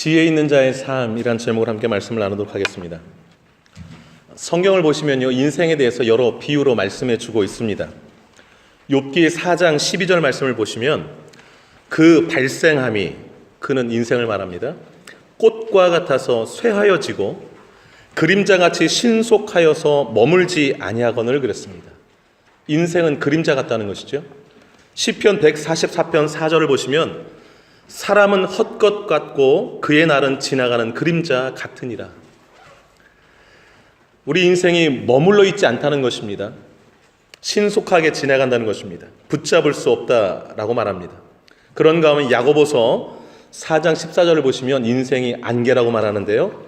지혜 있는 자의 삶이란 제목으로 함께 말씀을 나누도록 하겠습니다. 성경을 보시면요, 인생에 대해서 여러 비유로 말씀해 주고 있습니다. 욥기 4장 12절 말씀을 보시면 그 발생함이, 그는 인생을 말합니다, 꽃과 같아서 쇠하여지고 그림자같이 신속하여서 머물지 아니하거늘 그랬습니다. 인생은 그림자 같다는 것이죠. 시편 144편 4절을 보시면 사람은 헛것 같고 그의 날은 지나가는 그림자 같으니라. 우리 인생이 머물러 있지 않다는 것입니다. 신속하게 지나간다는 것입니다. 붙잡을 수 없다라고 말합니다. 그런 가운데 야고보서 4장 14절을 보시면 인생이 안개라고 말하는데요,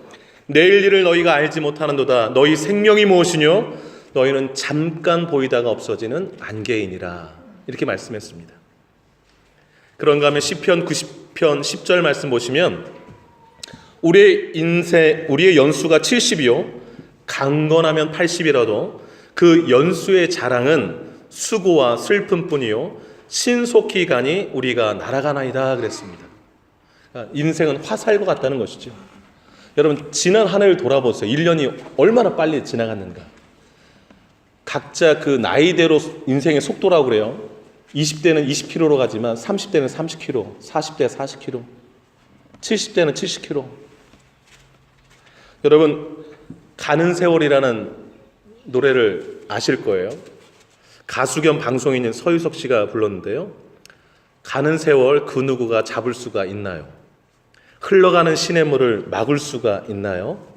내일 일을 너희가 알지 못하는도다. 너희 생명이 무엇이뇨? 너희는 잠깐 보이다가 없어지는 안개이니라. 이렇게 말씀했습니다. 그런가 하면 시편 90편 10절 말씀 보시면 우리의 연수가 70이요 강건하면 80이라도 그 연수의 자랑은 수고와 슬픔뿐이요 신속히 가니 우리가 날아가나이다 그랬습니다. 인생은 화살과 같다는 것이죠. 여러분, 지난 한 해를 돌아보세요. 1년이 얼마나 빨리 지나갔는가. 각자 그 나이대로 인생의 속도라고 그래요. 20대는 20km로 가지만 30대는 30km, 40대 40km, 70대는 70km. 여러분, 가는 세월이라는 노래를 아실 거예요. 가수 겸 방송인인 서유석 씨가 불렀는데요, 가는 세월 그 누구가 잡을 수가 있나요? 흘러가는 시냇물을 막을 수가 있나요?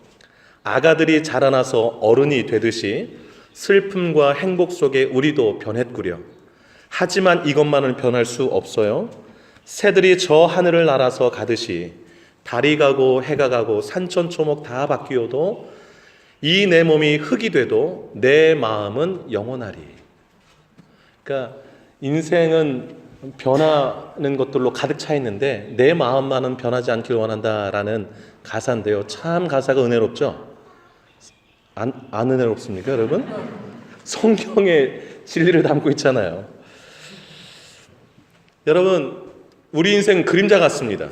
아가들이 자라나서 어른이 되듯이 슬픔과 행복 속에 우리도 변했구려. 하지만 이것만은 변할 수 없어요. 새들이 저 하늘을 날아서 가듯이 달이 가고 해가 가고 산천초목 다 바뀌어도 이 내 몸이 흙이 돼도 내 마음은 영원하리. 그러니까 인생은 변하는 것들로 가득 차 있는데 내 마음만은 변하지 않길 원한다라는 가사인데요, 참 가사가 은혜롭죠? 안 은혜롭습니까, 여러분? 성경의 진리를 담고 있잖아요. 여러분, 우리 인생 그림자 같습니다.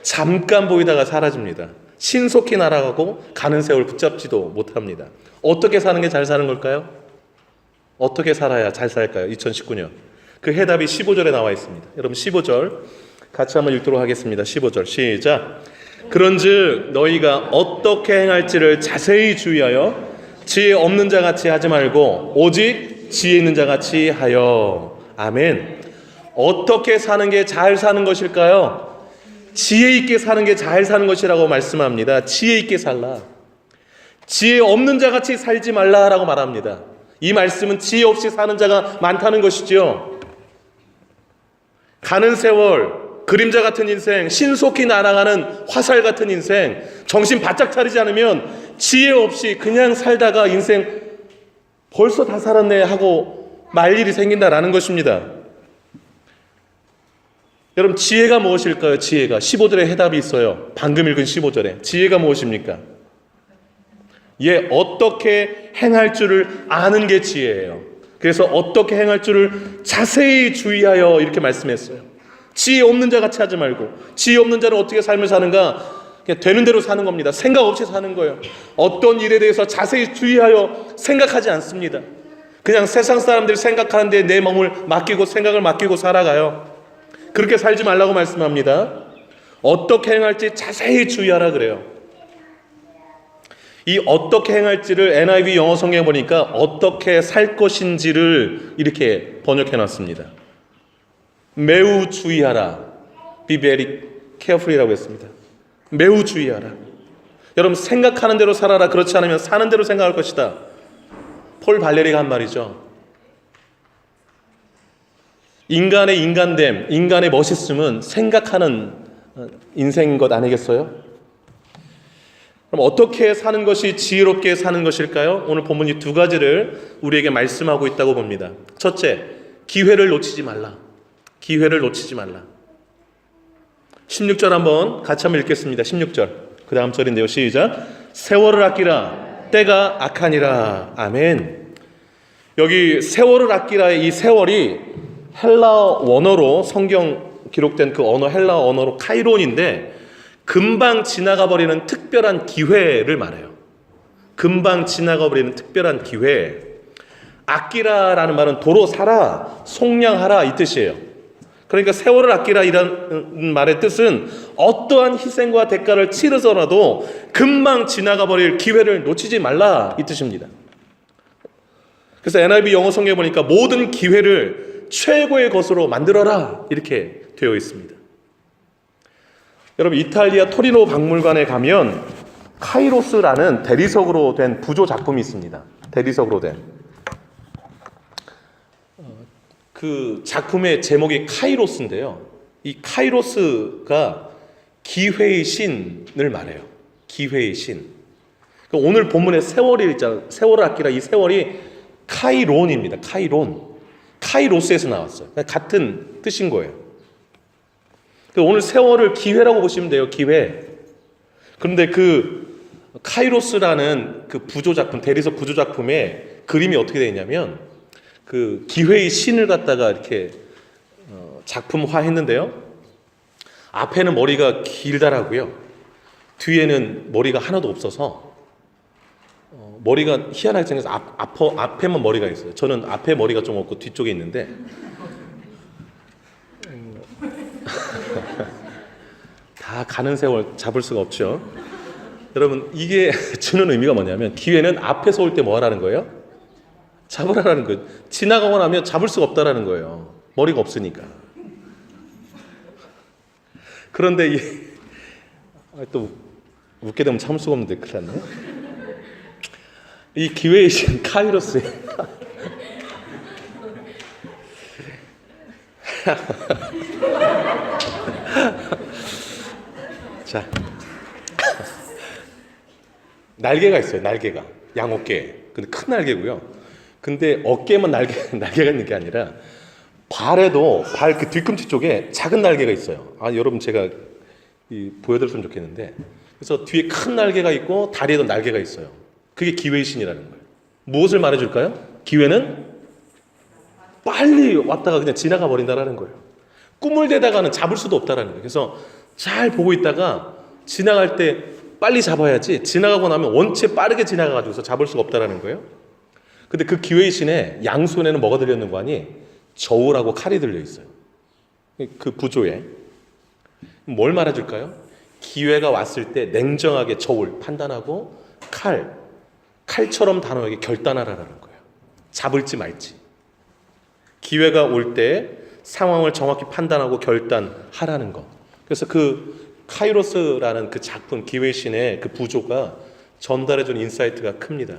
잠깐 보이다가 사라집니다. 신속히 날아가고 가는 세월 붙잡지도 못합니다. 어떻게 사는 게 잘 사는 걸까요? 어떻게 살아야 잘 살까요? 2019년. 그 해답이 15절에 나와 있습니다. 여러분, 15절 같이 한번 읽도록 하겠습니다. 15절 시작. 그런즉 너희가 어떻게 행할지를 자세히 주의하여 지혜 없는 자같이 하지 말고 오직 지혜 있는 자같이 하여. 아멘. 어떻게 사는 게 잘 사는 것일까요? 지혜 있게 사는 게 잘 사는 것이라고 말씀합니다. 지혜 있게 살라. 지혜 없는 자같이 살지 말라라고 말합니다. 이 말씀은 지혜 없이 사는 자가 많다는 것이죠. 가는 세월, 그림자 같은 인생, 신속히 날아가는 화살 같은 인생, 정신 바짝 차리지 않으면 지혜 없이 그냥 살다가 인생 벌써 다 살았네 하고 말 일이 생긴다라는 것입니다. 여러분, 지혜가 무엇일까요? 지혜가 15절에 해답이 있어요. 방금 읽은 15절에 지혜가 무엇입니까? 어떻게 행할 줄을 아는 게 지혜예요. 그래서 어떻게 행할 줄을 자세히 주의하여 이렇게 말씀했어요. 지혜 없는 자 같이 하지 말고. 지혜 없는 자는 어떻게 삶을 사는가? 그냥 되는 대로 사는 겁니다. 생각 없이 사는 거예요. 어떤 일에 대해서 자세히 주의하여 생각하지 않습니다. 그냥 세상 사람들이 생각하는데 내 몸을 맡기고 생각을 맡기고 살아가요. 그렇게 살지 말라고 말씀합니다. 어떻게 행할지 자세히 주의하라 그래요. 이 어떻게 행할지를 NIV 영어 성경에 보니까 어떻게 살 것인지를 이렇게 번역해 놨습니다. 매우 주의하라. Be very carefully라고 했습니다. 매우 주의하라. 여러분, 생각하는 대로 살아라. 그렇지 않으면 사는 대로 생각할 것이다. 폴 발레리가 한 말이죠. 인간의 인간됨, 인간의 멋있음은 생각하는 인생인 것 아니겠어요? 그럼 어떻게 사는 것이 지혜롭게 사는 것일까요? 오늘 본문 이 두 가지를 우리에게 말씀하고 있다고 봅니다. 첫째, 기회를 놓치지 말라. 기회를 놓치지 말라. 16절 한번 같이 한번 읽겠습니다. 16절. 그 다음 절인데요. 시작. 세월을 아끼라. 때가 악하니라. 아멘. 여기 세월을 아끼라의 이 세월이 헬라어 원어로 성경 기록된 그 언어 헬라어 언어로 카이론인데 금방 지나가 버리는 특별한 기회를 말해요. 금방 지나가 버리는 특별한 기회. 아끼라라는 말은 도로 살아, 속량하라 이 뜻이에요. 그러니까 세월을 아끼라 이런 말의 뜻은 어떠한 희생과 대가를 치르서라도 금방 지나가 버릴 기회를 놓치지 말라 이 뜻입니다. 그래서 NIV 영어 성경에 보니까 모든 기회를 최고의 것으로 만들어라 이렇게 되어 있습니다. 여러분, 이탈리아 토리노 박물관에 가면 카이로스라는 대리석으로 된 부조 작품이 있습니다. 대리석으로 된. 그 작품의 제목이 카이로스인데요. 이 카이로스가 기회의 신을 말해요. 기회의 신. 오늘 본문의 세월이 있잖아요. 세월을 아끼라 이 세월이 카이론입니다. 카이론. 카이로스에서 나왔어요. 같은 뜻인 거예요. 오늘 세월을 기회라고 보시면 돼요. 기회. 그런데 그 카이로스라는 그 부조작품, 대리석 부조작품의 그림이 어떻게 되어 있냐면 그 기회의 신을 갖다가 이렇게 작품화했는데요. 앞에는 머리가 길다라고요. 뒤에는 머리가 하나도 없어서 머리가 희한하게 생겨서 앞에만 머리가 있어요. 저는 앞에 머리가 좀 없고 뒤쪽에 있는데 다 가는 세월 잡을 수가 없죠. 여러분, 이게 주는 의미가 뭐냐면 기회는 앞에서 올 때 뭐 하라는 거예요? 잡으라는 거예요. 지나가고 나면 잡을 수가 없다라는 거예요. 머리가 없으니까. 그런데 또 웃게 되면 참을 수가 없는데 큰일 났네. 이 기회의 신 카이로스에 자, 날개가 있어요. 날개가 양어깨. 근데 큰 날개고요. 근데 어깨에만 날개가 있는 게 아니라 발에도 발 그 뒤꿈치 쪽에 작은 날개가 있어요. 여러분 제가 보여드렸으면 좋겠는데, 그래서 뒤에 큰 날개가 있고 다리에도 날개가 있어요. 그게 기회의 신이라는 거예요. 무엇을 말해줄까요? 기회는 빨리 왔다가 그냥 지나가 버린다라는 거예요. 꿈을 대다가는 잡을 수도 없다라는 거예요. 그래서 잘 보고 있다가 지나갈 때 빨리 잡아야지, 지나가고 나면 원체 빠르게 지나가가지고서 잡을 수가 없다라는 거예요. 근데 그 기회의 신에 양손에는 뭐가 들려있는 거 아니? 저울하고 칼이 들려있어요. 그 부조에. 뭘 말해줄까요? 기회가 왔을 때 냉정하게 저울 판단하고 칼처럼 단호하게 결단하라는 거예요. 잡을지 말지. 기회가 올 때 상황을 정확히 판단하고 결단하라는 것. 그래서 그 카이로스라는 그 작품, 기회의 신의 그 부조가 전달해준 인사이트가 큽니다.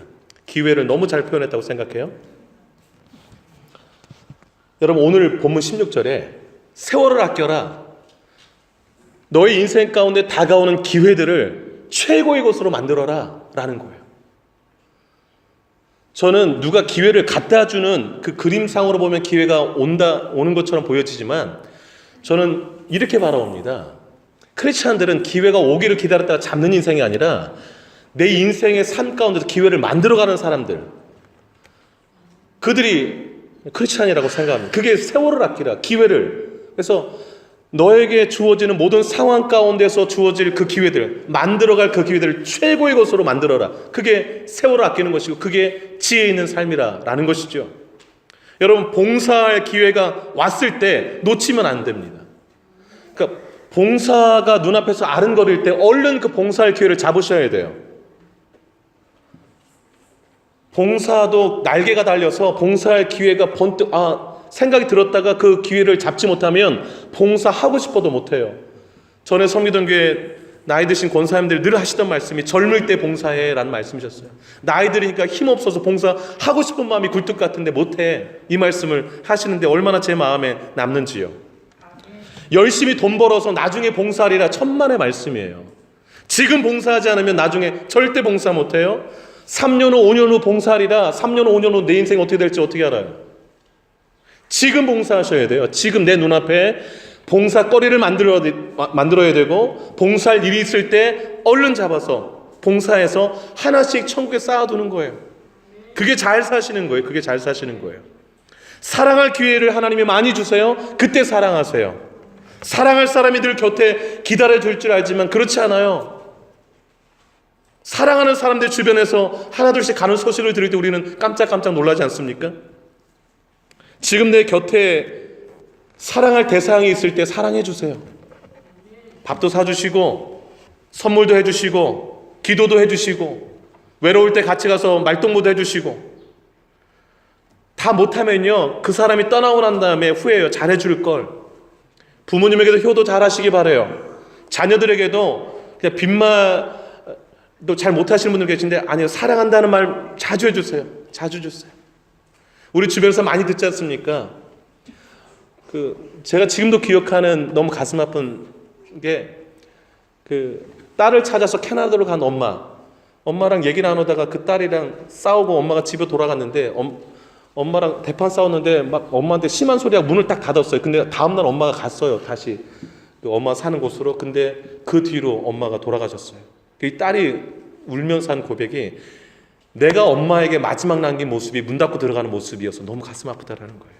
기회를 너무 잘 표현했다고 생각해요. 여러분, 오늘 본문 16절에 세월을 아껴라. 너의 인생 가운데 다가오는 기회들을 최고의 것으로 만들어라 라는 거예요. 저는 누가 기회를 갖다 주는 그 그림상으로 보면 기회가 오는 것처럼 보여지지만 저는 이렇게 바라봅니다. 크리스찬들은 기회가 오기를 기다렸다가 잡는 인생이 아니라 내 인생의 삶 가운데서 기회를 만들어가는 사람들, 그들이 크리스찬이라고 생각합니다. 그게 세월을 아끼라, 기회를. 그래서 너에게 주어지는 모든 상황 가운데서 주어질 그 기회들, 만들어갈 그 기회들을 최고의 것으로 만들어라. 그게 세월을 아끼는 것이고 그게 지혜 있는 삶이라는 것이죠. 여러분, 봉사할 기회가 왔을 때 놓치면 안 됩니다. 그러니까 봉사가 눈앞에서 아른거릴 때 얼른 그 봉사할 기회를 잡으셔야 돼요. 봉사도 날개가 달려서 봉사할 기회가 번뜩 생각이 들었다가 그 기회를 잡지 못하면 봉사하고 싶어도 못해요. 전에 섬기던 교회 나이 드신 권사님들이 늘 하시던 말씀이 젊을 때 봉사해 라는 말씀이셨어요. 나이 들으니까 힘없어서 봉사하고 싶은 마음이 굴뚝 같은데 못해, 이 말씀을 하시는데 얼마나 제 마음에 남는지요. 열심히 돈 벌어서 나중에 봉사하리라, 천만의 말씀이에요. 지금 봉사하지 않으면 나중에 절대 봉사 못해요. 3년 후 5년 후 봉사하리라. 3년 후 5년 후 내 인생이 어떻게 될지 어떻게 알아요? 지금 봉사하셔야 돼요. 지금 내 눈앞에 봉사거리를 만들어야 되고, 봉사할 일이 있을 때 얼른 잡아서 봉사해서 하나씩 천국에 쌓아두는 거예요. 그게 잘 사시는 거예요. 그게 잘 사시는 거예요. 사랑할 기회를 하나님이 많이 주세요. 그때 사랑하세요. 사랑할 사람이 늘 곁에 기다려줄 줄 알지만 그렇지 않아요. 사랑하는 사람들 주변에서 하나둘씩 가는 소식을 들을 때 우리는 깜짝깜짝 놀라지 않습니까? 지금 내 곁에 사랑할 대상이 있을 때 사랑해 주세요. 밥도 사주시고 선물도 해주시고 기도도 해주시고 외로울 때 같이 가서 말동무도 해주시고. 다 못하면요 그 사람이 떠나고 난 다음에 후회해요. 잘해줄 걸. 부모님에게도 효도 잘하시기 바라요. 자녀들에게도 그냥 빈말도 잘 못하시는 분들 계신데 아니요, 사랑한다는 말 자주 해주세요. 자주 주세요. 우리 주변에서 많이 듣지 않습니까? 제가 지금도 기억하는 너무 가슴 아픈 게 딸을 찾아서 캐나다로 간 엄마랑 얘기 나누다가 그 딸이랑 싸우고 엄마가 집에 돌아갔는데 엄마랑 대판 싸웠는데 막 엄마한테 심한 소리하고 문을 딱 닫았어요. 근데 다음날 엄마가 갔어요. 다시 엄마 사는 곳으로. 근데 그 뒤로 엄마가 돌아가셨어요. 이 딸이 울면서 한 고백이 내가 엄마에게 마지막 남긴 모습이 문 닫고 들어가는 모습이어서 너무 가슴 아프다라는 거예요.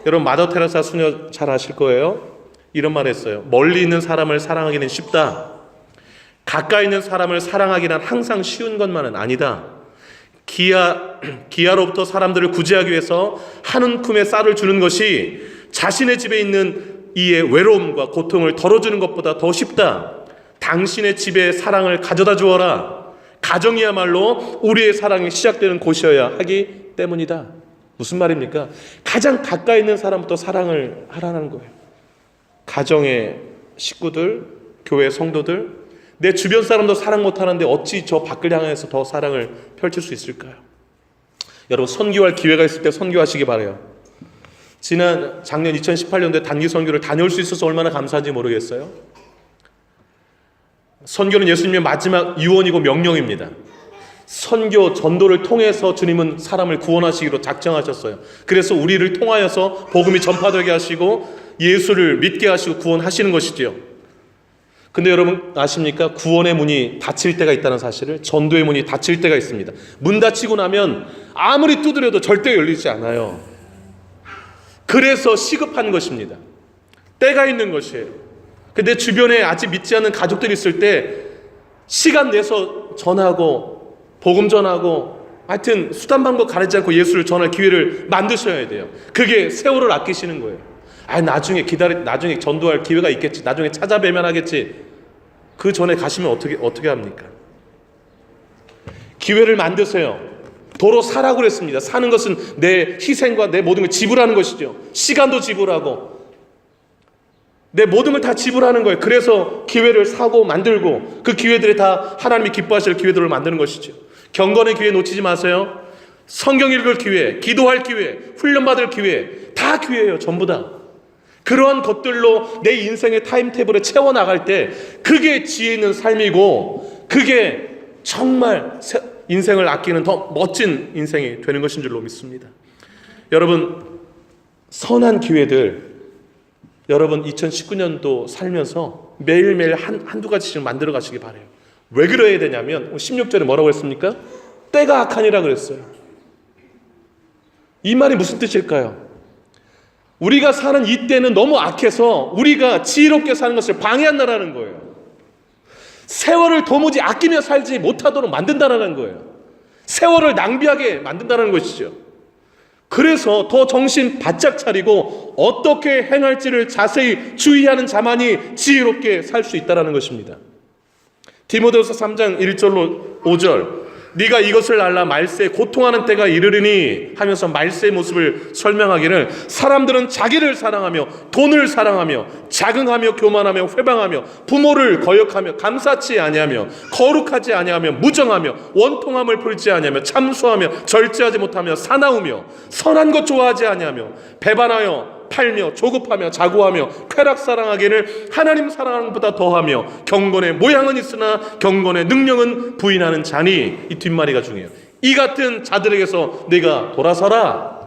여러분 마더 테레사 수녀 잘 아실 거예요. 이런 말 했어요. 멀리 있는 사람을 사랑하기는 쉽다. 가까이 있는 사람을 사랑하기는 항상 쉬운 것만은 아니다. 기아로부터 사람들을 구제하기 위해서 한 움큼의 쌀을 주는 것이 자신의 집에 있는 이의 외로움과 고통을 덜어주는 것보다 더 쉽다. 당신의 집에 사랑을 가져다 주어라. 가정이야말로 우리의 사랑이 시작되는 곳이어야 하기 때문이다. 무슨 말입니까? 가장 가까이 있는 사람부터 사랑을 하라는 거예요. 가정의 식구들, 교회 성도들, 내 주변 사람도 사랑 못하는데 어찌 저 밖을 향해서 더 사랑을 펼칠 수 있을까요? 여러분 선교할 기회가 있을 때 선교하시기 바라요. 작년 2018년도에 단기 선교를 다녀올 수 있어서 얼마나 감사한지 모르겠어요. 선교는 예수님의 마지막 유언이고 명령입니다. 선교, 전도를 통해서 주님은 사람을 구원하시기로 작정하셨어요. 그래서 우리를 통하여서 복음이 전파되게 하시고 예수를 믿게 하시고 구원하시는 것이지요. 근데 여러분 아십니까? 구원의 문이 닫힐 때가 있다는 사실을. 전도의 문이 닫힐 때가 있습니다. 문 닫히고 나면 아무리 두드려도 절대 열리지 않아요. 그래서 시급한 것입니다. 때가 있는 것이에요. 근데 주변에 아직 믿지 않는 가족들이 있을 때 시간 내서 전하고 복음 전하고 하여튼 수단 방법 가리지 않고 예수를 전할 기회를 만드셔야 돼요. 그게 세월을 아끼시는 거예요. 나중에 전도할 기회가 있겠지. 나중에 찾아뵈면 하겠지. 그 전에 가시면 어떻게 합니까? 기회를 만드세요. 도로 사라고 그랬습니다. 사는 것은 내 희생과 내 모든 걸 지불하는 것이죠. 시간도 지불하고 내 모든 걸 다 지불하는 거예요. 그래서 기회를 사고 만들고 그 기회들이 다 하나님이 기뻐하실 기회들을 만드는 것이죠. 경건의 기회 놓치지 마세요. 성경 읽을 기회, 기도할 기회, 훈련받을 기회, 다 기회예요. 전부 다. 그러한 것들로 내 인생의 타임테이블에 채워나갈 때 그게 지혜 있는 삶이고 그게 정말 인생을 아끼는 더 멋진 인생이 되는 것인 줄로 믿습니다. 여러분 선한 기회들 여러분 2019년도 살면서 매일매일 한두 가지씩 만들어 가시기 바라요. 왜 그래야 되냐면 16절에 뭐라고 했습니까? 때가 악하니라 그랬어요. 이 말이 무슨 뜻일까요? 우리가 사는 이 때는 너무 악해서 우리가 지혜롭게 사는 것을 방해한다라는 거예요. 세월을 도무지 아끼며 살지 못하도록 만든다라는 거예요. 세월을 낭비하게 만든다는 것이죠. 그래서 더 정신 바짝 차리고 어떻게 행할지를 자세히 주의하는 자만이 지혜롭게 살 수 있다는 것입니다. 디모데후서 3장 1절로 5절 네가 이것을 알라 말세에 고통하는 때가 이르리니 하면서 말세의 모습을 설명하기를 사람들은 자기를 사랑하며 돈을 사랑하며 자긍하며 교만하며 회방하며 부모를 거역하며 감사치 아니하며 거룩하지 아니하며 무정하며 원통함을 풀지 아니하며 참소하며 절제하지 못하며 사나우며 선한 것 좋아하지 아니하며 배반하여 팔며 조급하며 자고하며 쾌락 사랑하기를 하나님 사랑하는 것보다 더하며 경건의 모양은 있으나 경건의 능력은 부인하는 자니 이 뒷마디가 중요해요. 이 같은 자들에게서 네가 돌아서라.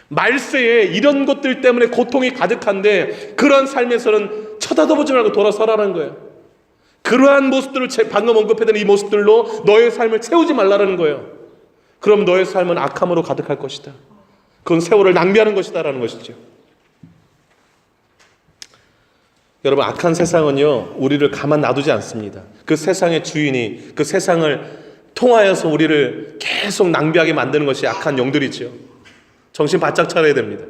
말세에 이런 것들 때문에 고통이 가득한데 그런 삶에서는 쳐다도 보지 말고 돌아서라는 거예요. 그러한 모습들을 방금 언급했던 이 모습들로 너의 삶을 채우지 말라는 거예요. 그럼 너의 삶은 악함으로 가득할 것이다. 그건 세월을 낭비하는 것이다라는 것이죠. 여러분, 악한 세상은요, 우리를 가만 놔두지 않습니다. 그 세상의 주인이 그 세상을 통하여서 우리를 계속 낭비하게 만드는 것이 악한 영들이죠. 정신 바짝 차려야 됩니다.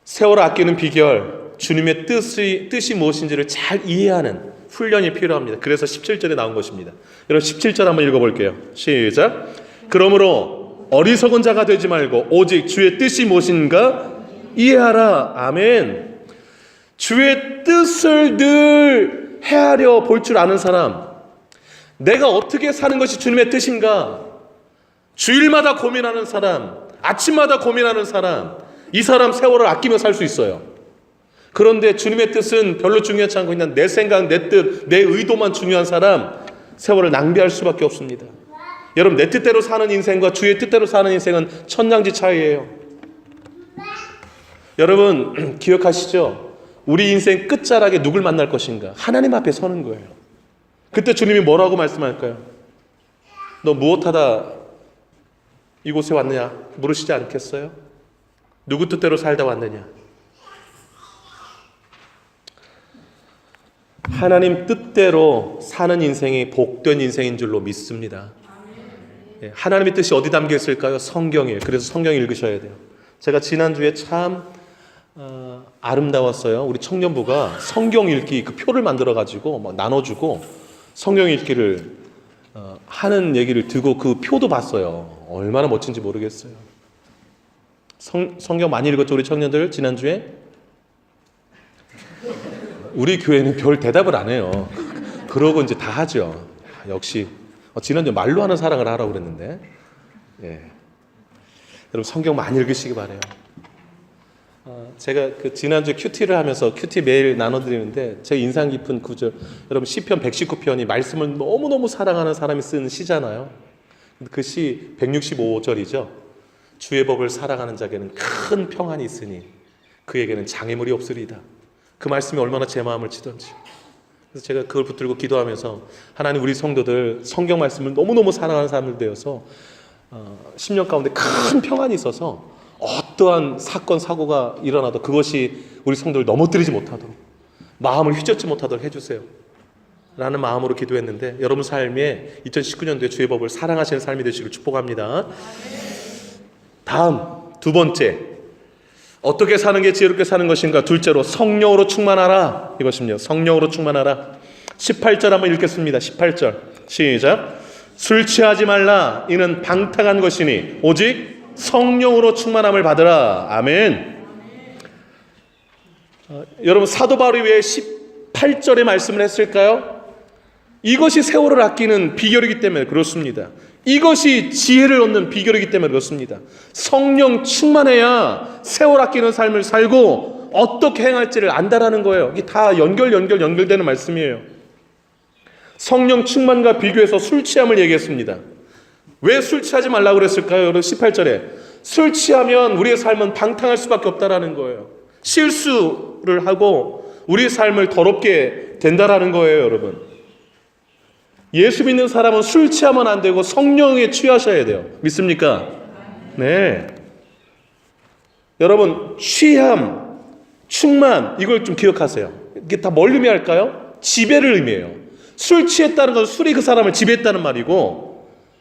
세월을 아끼는 비결, 주님의 뜻이 무엇인지를 잘 이해하는 훈련이 필요합니다. 그래서 17절에 나온 것입니다. 여러분, 17절 한번 읽어볼게요. 시작. 그러므로 어리석은 자가 되지 말고 오직 주의 뜻이 무엇인가 이해하라. 아멘. 주의 뜻을 늘 헤아려 볼 줄 아는 사람, 내가 어떻게 사는 것이 주님의 뜻인가, 주일마다 고민하는 사람, 아침마다 고민하는 사람, 이 사람 세월을 아끼며 살 수 있어요. 그런데 주님의 뜻은 별로 중요하지 않고 그냥 내 생각, 내 뜻, 내 의도만 중요한 사람, 세월을 낭비할 수밖에 없습니다. 여러분, 내 뜻대로 사는 인생과 주의 뜻대로 사는 인생은 천냥지 차이예요. 여러분, 기억하시죠? 우리 인생 끝자락에 누굴 만날 것인가? 하나님 앞에 서는 거예요. 그때 주님이 뭐라고 말씀할까요? 너 무엇하다 이곳에 왔느냐? 물으시지 않겠어요? 누구 뜻대로 살다 왔느냐? 하나님 뜻대로 사는 인생이 복된 인생인 줄로 믿습니다. 하나님의 뜻이 어디 담겨 있을까요? 성경이에요. 그래서 성경 읽으셔야 돼요. 제가 지난주에 참 아름다웠어요. 우리 청년부가 성경 읽기 그 표를 만들어가지고 막 나눠주고 성경 읽기를 하는 얘기를 듣고 그 표도 봤어요. 얼마나 멋진지 모르겠어요. 성경 많이 읽었죠, 우리 청년들? 지난주에? 우리 교회는 별 대답을 안 해요. 그러고 이제 다 하죠. 역시 지난주에 말로 하는 사랑을 하라고 그랬는데, 예. 여러분, 성경 많이 읽으시기 바라요. 제가 그 지난주 큐티를 하면서 큐티 매일 나눠드리는데 제 인상 깊은 구절, 여러분, 시편 119편이 말씀을 너무너무 사랑하는 사람이 쓴 시잖아요. 그 시 165절이죠. 주의 법을 사랑하는 자에게는 큰 평안이 있으니 그에게는 장애물이 없으리다. 그 말씀이 얼마나 제 마음을 치던지. 그래서 제가 그걸 붙들고 기도하면서 하나님, 우리 성도들 성경 말씀을 너무너무 사랑하는 사람들 되어서 10년 가운데 큰 평안이 있어서 어떠한 사건 사고가 일어나도 그것이 우리 성도를 넘어뜨리지 못하도록, 마음을 휘젓지 못하도록 해주세요 라는 마음으로 기도했는데, 여러분 삶에 2019년도에 주의 법을 사랑하시는 삶이 되시길 축복합니다. 다음, 두 번째, 어떻게 사는 게 지혜롭게 사는 것인가? 둘째로, 성령으로 충만하라. 이것입니다. 성령으로 충만하라. 18절 한번 읽겠습니다. 18절 시작. 술 취하지 말라. 이는 방탕한 것이니 오직 성령으로 충만함을 받으라. 아멘. 여러분, 사도 바울이 왜 18절에 말씀을 했을까요? 이것이 세월을 아끼는 비결이기 때문에 그렇습니다. 이것이 지혜를 얻는 비결이기 때문에 그렇습니다. 성령 충만해야 세월 아끼는 삶을 살고 어떻게 행할지를 안다라는 거예요. 이게 다 연결되는 말씀이에요. 성령 충만과 비교해서 술 취함을 얘기했습니다. 왜 술 취하지 말라고 그랬을까요? 여러분, 18절에 술 취하면 우리의 삶은 방탕할 수밖에 없다라는 거예요. 실수를 하고 우리의 삶을 더럽게 된다라는 거예요. 여러분, 예수 믿는 사람은 술 취하면 안 되고 성령에 취하셔야 돼요. 믿습니까? 네. 여러분, 취함, 충만, 이걸 좀 기억하세요. 이게 다 뭘 의미할까요? 지배를 의미해요. 술 취했다는 건 술이 그 사람을 지배했다는 말이고,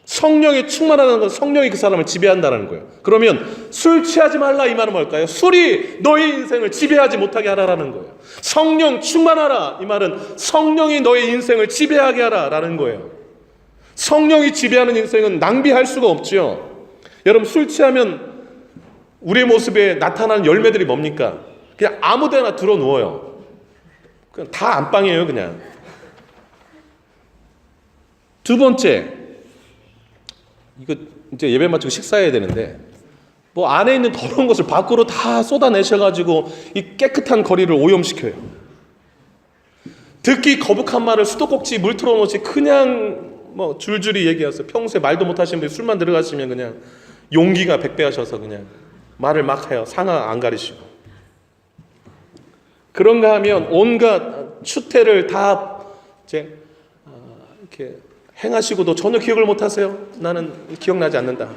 성령에 충만하다는 건 성령이 그 사람을 지배한다는 거예요. 그러면 술 취하지 말라, 이 말은 뭘까요? 술이 너의 인생을 지배하지 못하게 하라라는 거예요. 성령 충만하라, 이 말은 성령이 너의 인생을 지배하게 하라라는 거예요. 성령이 지배하는 인생은 낭비할 수가 없죠. 여러분, 술 취하면 우리의 모습에 나타나는 열매들이 뭡니까? 그냥 아무 데나 들어 누워요. 그냥 다 안방이에요. 그냥. 두 번째, 이거 이제 예배 마치고 식사해야 되는데, 뭐 안에 있는 더러운 것을 밖으로 다 쏟아내셔가지고 이 깨끗한 거리를 오염시켜요. 듣기 거북한 말을 수도꼭지 물 틀어놓지 그냥 뭐 줄줄이 얘기하세요. 평소에 말도 못하시는 분이 술만 들어가시면 그냥 용기가 백배하셔서 그냥 말을 막 해요. 상하 안 가리시고. 그런가 하면 온갖 추태를 다 이제 이렇게 행하시고도 전혀 기억을 못하세요. 나는 기억나지 않는다.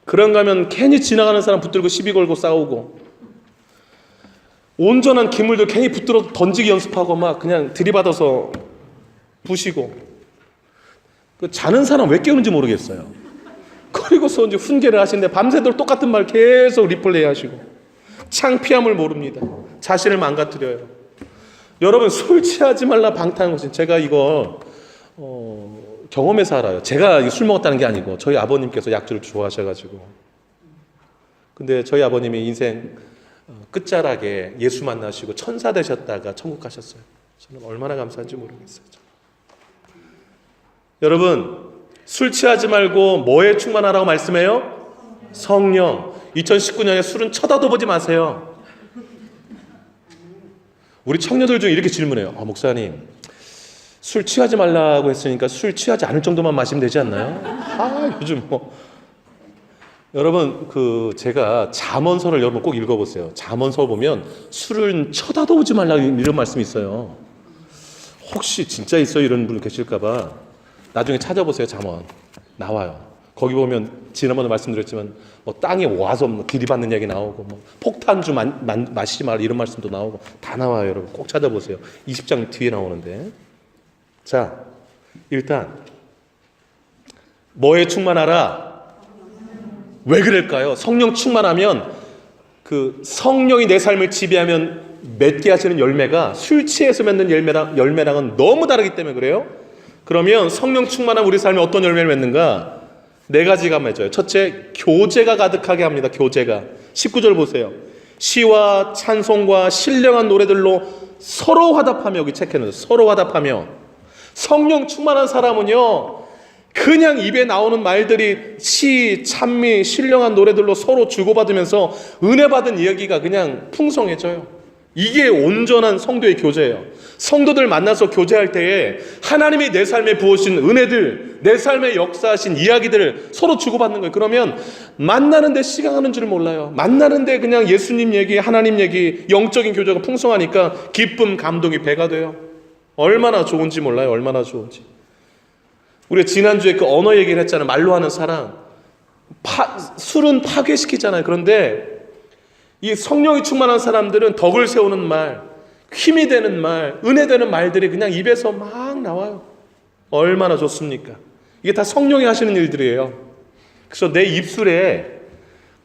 그런가 하면 괜히 지나가는 사람 붙들고 시비 걸고 싸우고, 온전한 기물들 괜히 붙들어 던지기 연습하고 막 그냥 들이받아서 부시고. 그 자는 사람 왜 깨우는지 모르겠어요. 그리고서 이제 훈계를 하시는데 밤새도록 똑같은 말 계속 리플레이 하시고 창피함을 모릅니다. 자신을 망가뜨려요. 여러분, 술 취하지 말라 방탕한 것은, 제가 이거 경험해서 알아요. 제가 술 먹었다는 게 아니고 저희 아버님께서 약주를 좋아하셔가지고. 근데 저희 아버님이 인생 끝자락에 예수 만나시고 천사 되셨다가 천국 가셨어요. 저는 얼마나 감사한지 모르겠어요. 여러분, 술 취하지 말고 뭐에 충만하라고 말씀해요? 성령. 2019년에 술은 쳐다도 보지 마세요. 우리 청년들 중에 이렇게 질문해요. 목사님, 술 취하지 말라고 했으니까 술 취하지 않을 정도만 마시면 되지 않나요? 요즘 여러분, 제가 잠언서를 여러분 꼭 읽어보세요. 잠언서 보면 술은 쳐다도 보지 말라 이런 말씀이 있어요. 혹시 진짜 있어요? 이런 분 계실까봐 나중에 찾아보세요. 잠언 나와요. 거기 보면 지난번에 말씀드렸지만 땅에 와서 들이받는 얘기 나오고 폭탄주 마시지 말라 이런 말씀도 나오고 다 나와요. 여러분 꼭 찾아보세요. 20장 뒤에 나오는데. 자, 일단 뭐에 충만하라? 왜 그럴까요? 성령 충만하면 성령이 내 삶을 지배하면 맺게 하시는 열매가 술 취해서 맺는 열매랑은 너무 다르기 때문에 그래요. 그러면 성령 충만한 우리 삶에 어떤 열매를 맺는가? 4가지가 맺어요. 첫째, 교제가 가득하게 합니다. 교제가. 19절 보세요. 시와 찬송과 신령한 노래들로 서로 화답하며, 여기 체크해놓으세요. 서로 화답하며. 성령 충만한 사람은요, 그냥 입에 나오는 말들이 시, 찬미, 신령한 노래들로 서로 주고받으면서 은혜 받은 이야기가 그냥 풍성해져요. 이게 온전한 성도의 교제예요. 성도들 만나서 교제할 때에 하나님이 내 삶에 부으신 은혜들, 내 삶에 역사하신 이야기들을 서로 주고받는 거예요. 그러면 만나는데 시간 가는 줄 몰라요. 만나는데 그냥 예수님 얘기, 하나님 얘기, 영적인 교제가 풍성하니까 기쁨, 감동이 배가 돼요. 얼마나 좋은지 몰라요. 얼마나 좋은지. 우리가 지난주에 언어 얘기를 했잖아요. 말로 하는 사랑. 술은 파괴시키잖아요. 그런데 이 성령이 충만한 사람들은 덕을 세우는 말, 힘이 되는 말, 은혜 되는 말들이 그냥 입에서 막 나와요. 얼마나 좋습니까? 이게 다 성령이 하시는 일들이에요. 그래서 내 입술에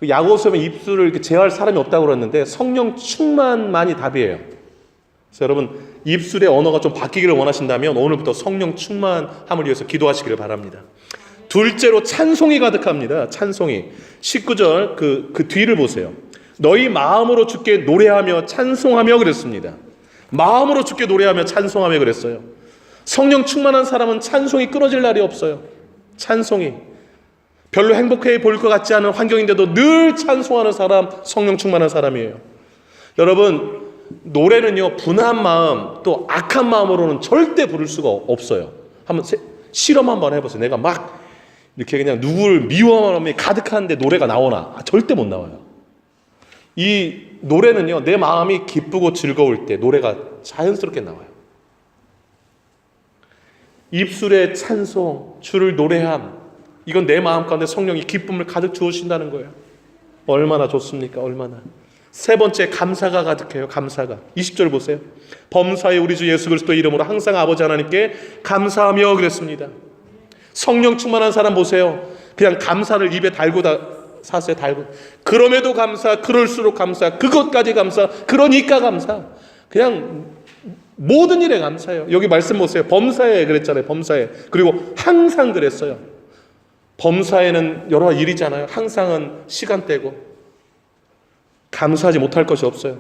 야고보서에 입술을 이렇게 제어할 사람이 없다고 그랬는데 성령 충만만이 답이에요. 그래서 여러분, 입술의 언어가 좀 바뀌기를 원하신다면 오늘부터 성령 충만함을 위해서 기도하시기를 바랍니다. 둘째로 찬송이 가득합니다. 찬송이. 19절 그 뒤를 보세요. 너희 마음으로 주께 노래하며 찬송하며 그랬습니다. 마음으로 주께 노래하며 찬송하며 그랬어요. 성령 충만한 사람은 찬송이 끊어질 날이 없어요. 찬송이. 별로 행복해 보일 것 같지 않은 환경인데도 늘 찬송하는 사람, 성령 충만한 사람이에요. 여러분, 노래는요, 분한 마음 또 악한 마음으로는 절대 부를 수가 없어요. 한번 실험 한번 해보세요. 내가 막 이렇게 그냥 누구를 미워함이 가득한데 노래가 나오나? 절대 못 나와요. 이 노래는요, 내 마음이 기쁘고 즐거울 때 노래가 자연스럽게 나와요. 입술의 찬송, 주를 노래함, 이건 내 마음 가운데 성령이 기쁨을 가득 주어주신다는 거예요. 얼마나 좋습니까? 얼마나. 세 번째, 감사가 가득해요. 감사가. 20절 보세요. 범사에 우리 주 예수 그리스도 이름으로 항상 아버지 하나님께 감사하며 그랬습니다. 성령 충만한 사람 보세요. 그냥 감사를 입에 달고 사세요. 달고. 그럼에도 감사, 그럴수록 감사, 그것까지 감사, 그러니까 감사. 그냥 모든 일에 감사해요. 여기 말씀 보세요. 범사에 그랬잖아요. 범사에. 그리고 항상 그랬어요. 범사에는 여러 일이잖아요. 항상은 시간대고. 감사하지 못할 것이 없어요.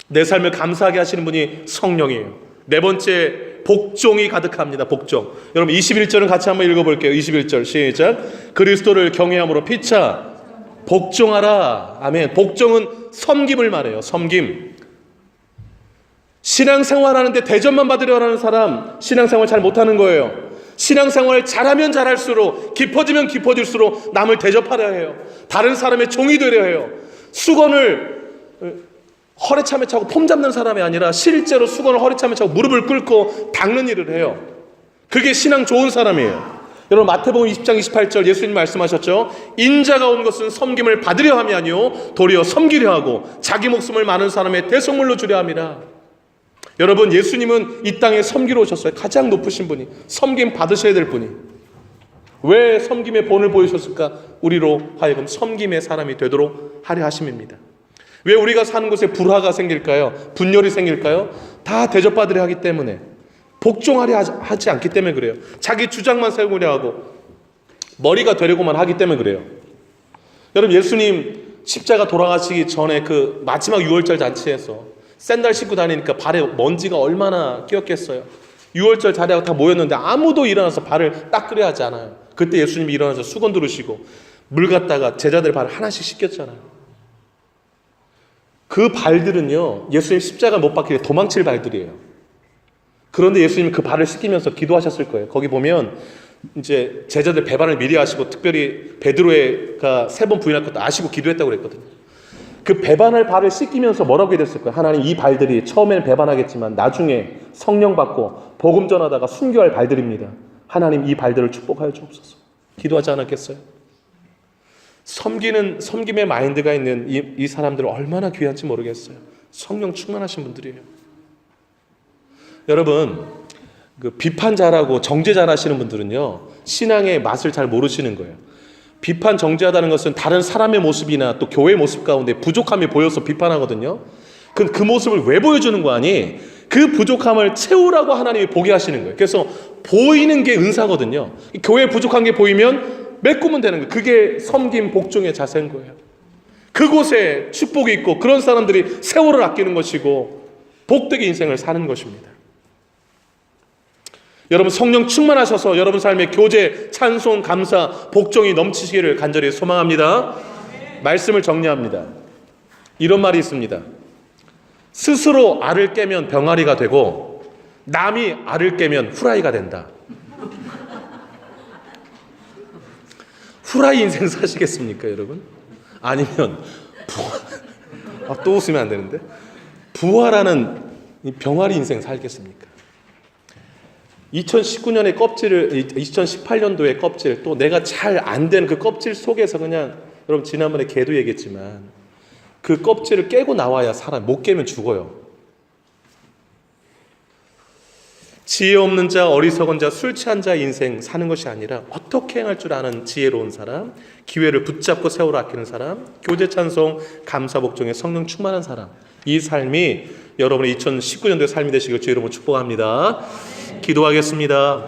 내 삶을 감사하게 하시는 분이 성령이에요. 네 번째, 복종이 가득합니다. 복종. 여러분 21절은 같이 한번 읽어볼게요. 21절 시작. 그리스도를 경외함으로 피차 복종하라. 아멘. 복종은 섬김을 말해요. 섬김. 신앙생활하는데 대접만 받으려는 사람 신앙생활 잘 못하는 거예요. 신앙생활을 잘하면 잘할수록, 깊어지면 깊어질수록 남을 대접하려 해요. 다른 사람의 종이 되려 해요. 수건을 허리참에 차고 폼 잡는 사람이 아니라 실제로 수건을 허리참에 차고 무릎을 꿇고 닦는 일을 해요. 그게 신앙 좋은 사람이에요. 여러분 마태복음 20장 28절 예수님 말씀하셨죠. 인자가 온 것은 섬김을 받으려 함이 아니요 도리어 섬기려 하고 자기 목숨을 많은 사람의 대속물로 주려 함이라. 여러분 예수님은 이 땅에 섬기러 오셨어요. 가장 높으신 분이, 섬김 받으셔야 될 분이. 왜 섬김의 본을 보이셨을까? 우리로 하여금 섬김의 사람이 되도록 하려 하심입니다. 왜 우리가 사는 곳에 불화가 생길까요? 분열이 생길까요? 다 대접받으려 하기 때문에, 복종하려 하지 않기 때문에 그래요. 자기 주장만 세우려 하고 머리가 되려고만 하기 때문에 그래요. 여러분 예수님 십자가 돌아가시기 전에 그 마지막 유월절 잔치에서 샌들 신고 다니니까 발에 먼지가 얼마나 끼었겠어요. 유월절 자리하고 다 모였는데 아무도 일어나서 발을 닦으려 하지 않아요. 그때 예수님이 일어나서 수건 두르시고 물 갖다가 제자들 발을 하나씩 씻겼잖아요. 그 발들은요, 예수님 십자가 못 박히게 도망칠 발들이에요. 그런데 예수님이 그 발을 씻기면서 기도하셨을 거예요. 거기 보면 이제 제자들 배반을 미리 하시고, 특별히 베드로가 3번 부인할 것도 아시고 기도했다고 그랬거든요. 그 배반할 발을 씻기면서 뭐라고 기도했을 거예요? 하나님, 이 발들이 처음에는 배반하겠지만 나중에 성령 받고 복음 전하다가 순교할 발들입니다. 하나님, 이 발들을 축복하여 주옵소서. 기도하지 않았겠어요? 섬김의 마인드가 있는 이 사람들 얼마나 귀한지 모르겠어요. 성령 충만하신 분들이에요. 여러분, 그 비판 잘하고 정죄 잘하시는 분들은요, 신앙의 맛을 잘 모르시는 거예요. 비판 정죄하다는 것은 다른 사람의 모습이나 또 교회 모습 가운데 부족함이 보여서 비판하거든요. 그 모습을 왜 보여주는 거 아니? 그 부족함을 채우라고 하나님이 보게 하시는 거예요. 그래서 보이는 게 은사거든요. 교회에 부족한 게 보이면 메꾸면 되는 거예요. 그게 섬김 복종의 자세인 거예요. 그곳에 축복이 있고 그런 사람들이 세월을 아끼는 것이고 복되게 인생을 사는 것입니다. 여러분 성령 충만하셔서 여러분 삶에 교제, 찬송, 감사, 복종이 넘치시기를 간절히 소망합니다. 말씀을 정리합니다. 이런 말이 있습니다. 스스로 알을 깨면 병아리가 되고 남이 알을 깨면 후라이가 된다. 후라이 인생 사시겠습니까, 여러분? 아니면 또 웃으면 안 되는데, 부활하는 이 병아리 인생 살겠습니까? 2019년의 껍질을, 2018년도의 껍질, 또 내가 잘 안 된 그 껍질 속에서 그냥, 여러분 지난번에 개도 얘기했지만 그 껍질을 깨고 나와야 살아요. 못 깨면 죽어요. 지혜 없는 자, 어리석은 자, 술 취한 자 인생 사는 것이 아니라 어떻게 행할 줄 아는 지혜로운 사람, 기회를 붙잡고 세월을 아끼는 사람, 교제, 찬송, 감사, 복종에 성령 충만한 사람, 이 삶이 여러분의 2019년도의 삶이 되시길 주 이름으로 축복합니다. 기도하겠습니다.